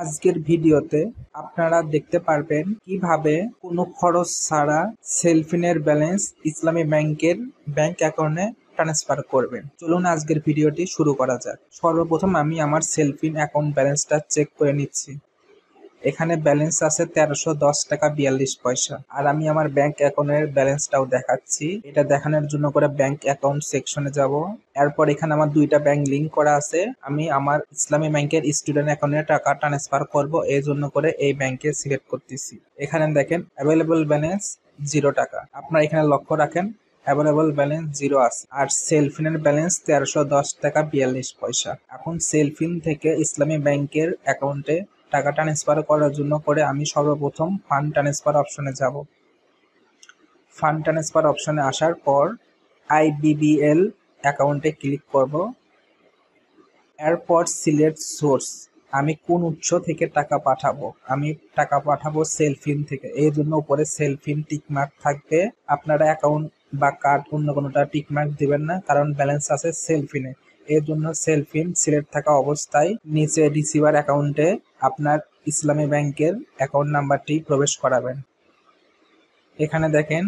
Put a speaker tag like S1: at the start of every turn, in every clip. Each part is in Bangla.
S1: আজকের ভিডিওতে আপনারা দেখতে পারবেন কিভাবে কোনো খরচ ছাড়া সেলফিনের ব্যালেন্স ইসলামী ব্যাংকের ব্যাংক অ্যাকাউন্টে ট্রান্সফার করবেন। চলুন আজকের ভিডিওটি শুরু করা যাক। সর্বপ্রথম আমি আমার সেলফিন অ্যাকাউন্ট ব্যালেন্সটা চেক করে নিচ্ছি। এখানে ব্যালেন্স আছে 1310 টাকা 42 পয়সা। আর আমি আমার ব্যাংক অ্যাকাউন্টের ব্যালেন্সটাও দেখাচ্ছি। এটা দেখানোর জন্য করে ব্যাংক অ্যাকাউন্ট সেকশনে যাব। এরপর এখানে আমার দুইটা ব্যাংক লিংক করা আছে। আমি আমার ইসলামী ব্যাংকের স্টুডেন্ট অ্যাকাউন্টে টাকা ট্রান্সফার করব, এই জন্য করে এই ব্যাংকে সিলেক্ট করতেছি। এখানে দেখেন অ্যাভেলেবল ব্যালেন্স 0 টাকা। আপনারা এখানে লক্ষ্য রাখেন অ্যাভেলেবল ব্যালেন্স 0 আছে। আর সেলফিনের ব্যালেন্স 1310 টাকা 42 পয়সা। এখন সেলফিন থেকে ইসলামী ব্যাংকের অ্যাকাউন্টে টাকা ট্রান্সফার করার জন্য করে আমি সর্বপ্রথম ফান্ড ট্রান্সফার অপশনে যাব। ফান্ড ট্রান্সফার অপশনে আসার পর আইবিবিএল অ্যাকাউন্টে ক্লিক করব। এরপর সিলেক্ট সোর্স, আমি কোন উৎস থেকে টাকা পাঠাবো। আমি টাকা পাঠাবো সেলফিন থেকে, এই জন্য উপরে সেলফিন টিকমার্ক থাকবে। আপনারা অ্যাকাউন্ট বা কার্ড অন্য কোনোটা টিকমার্ক দিবেন না, কারণ ব্যালেন্স আছে সেলফিনে। এর জন্য সেলফিন সিলেক্ট থাকা অবস্থায় নিচে রিসিভার অ্যাকাউন্টে আপনার ইসলামী ব্যাংকের অ্যাকাউন্ট নাম্বারটি প্রবেশ করাবেন। এখানে দেখেন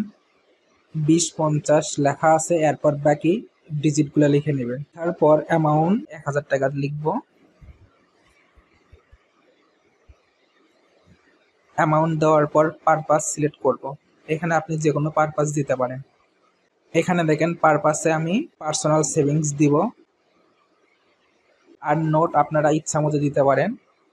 S1: 2050 লেখা আছে, এরপর বাকি ডিজিটগুলো লিখে নেবেন। তারপর অ্যামাউন্ট 1000 টাকা লিখবো। অ্যামাউন্ট দেওয়ার পর পারপাস সিলেক্ট করব। এখানে আপনি যে কোনো পারপাস দিতে পারেন। এখানে দেখেন পারপাসে আমি পার্সোনাল সেভিংস দিব। আর নোট আপনারা ইচ্ছা মতো দিতে পারেন।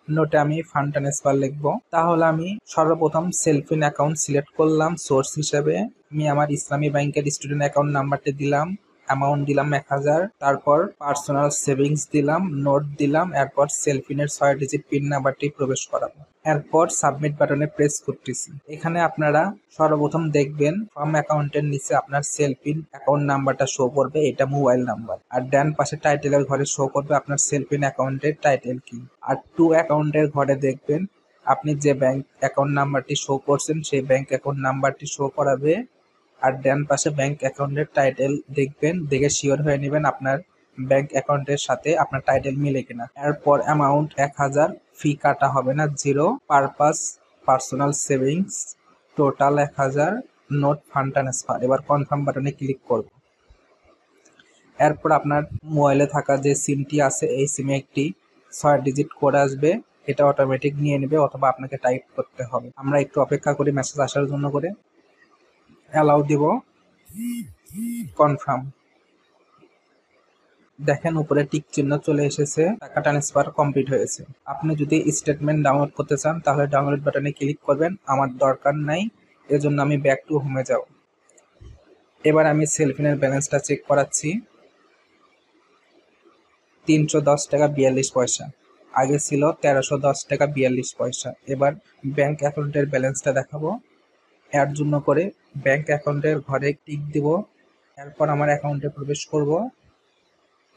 S1: নোটে আমি ফান্ড ট্রান্সফার লিখবো। তাহলে আমি সর্বপ্রথম সেলফিন অ্যাকাউন্ট সিলেক্ট করলাম সোর্স হিসেবে। আমি আমার ইসলামী ব্যাংকের স্টুডেন্ট অ্যাকাউন্ট নাম্বারটি দিলাম, অ্যামাউন্ট দিলাম 1000, তারপর পার্সোনাল সেভিংস দিলাম, নোট দিলাম, এরপর সেলফিনের 6 ডিজিট পিন নাম্বারটি প্রবেশ করাবো। এরপর সাবমিট বাটনে প্রেস করতেছি। এখানে আপনারা সর্বপ্রথম দেখবেন ফার্ম অ্যাকাউন্টের নিচে আপনার সেলফিন অ্যাকাউন্ট নাম্বারটা শো করবে, এটা মোবাইল নাম্বার। আর ডান পাশে টাইটেলের ঘরে শো করবে আপনার সেলফিন অ্যাকাউন্টের টাইটেল কি। আর টু অ্যাকাউন্টের ঘরে দেখবেন আপনি যে ব্যাংক অ্যাকাউন্ট নাম্বারটি শো করছেন সেই ব্যাংক অ্যাকাউন্ট নাম্বারটি শো করাবে। আর ডান পাশে ব্যাংক অ্যাকাউন্টের টাইটেল দেখবেন, দেখে শিওর হয়ে নেবেন আপনার ব্যাংক অ্যাকাউন্টের সাথে আপনার টাইটেল মিলে কিনা। এরপর অ্যামাউন্ট 1000, ফি কাটা হবে না, 0, purpose personal savings, total 1000, note fund transfer. এবার কনফার্ম বাটনে ক্লিক করব। এরপর আপনার মোবাইলে থাকা যে সিমটি আছে এই সিমে একটি 6 ডিজিট কোড আসবে, এটা অটোমেটিক নিয়ে নেবে অথবা আপনাকে টাইপ করতে হবে। আমরা একটু অপেক্ষা করি মেসেজ আসার জন্য করে। অ্যালাউ দিব, কনফার্ম। দেখেন উপরে টিক চিহ্ন চলে এসেছে, টাকা ট্রান্সফার কমপ্লিট হয়েছে। আপনি যদি স্টেটমেন্ট ডাউনলোড করতে চান তাহলে ডাউনলোড বাটনে ক্লিক করবেন, আমার দরকার নাই, এজন্য আমি ব্যাক টু হোমে যাব। এবার আমি সেলফিনের ব্যালেন্সটা চেক করাচ্ছি। 310 টাকা 42 পয়সা, আগে ছিল 1310 টাকা 42 পয়সা। এবার ব্যাংক অ্যাকাউন্টের ব্যালেন্সটা দেখাবো। এর জন্য করে ব্যাংক অ্যাকাউন্টের ঘরে টিক দিব। এরপর আমার অ্যাকাউন্টে প্রবেশ করব।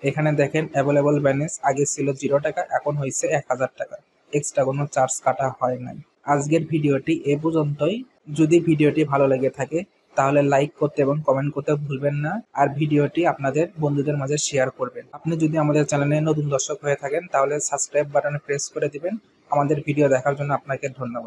S1: এখানে দেখেন অ্যাভেলেবল ব্যালেন্স আগে ছিল 0 টাকা, এখন হয়েছে 1000 টাকা। এক্সট্রা কোনো চার্জ কাটা হয় নাই। আজকের ভিডিওটি এ পর্যন্তই। যদি ভিডিওটি ভালো লেগে থাকে তাহলে লাইক করতে এবং কমেন্ট করতে ভুলবেন না। আর ভিডিওটি আপনাদের বন্ধুদের মাঝে শেয়ার করবেন। আপনি যদি আমাদের চ্যানেলে নতুন দর্শক হয়ে থাকেন তাহলে সাবস্ক্রাইব বাটনে প্রেস করে দিবেন। আমাদের ভিডিও দেখার জন্য আপনাকে ধন্যবাদ।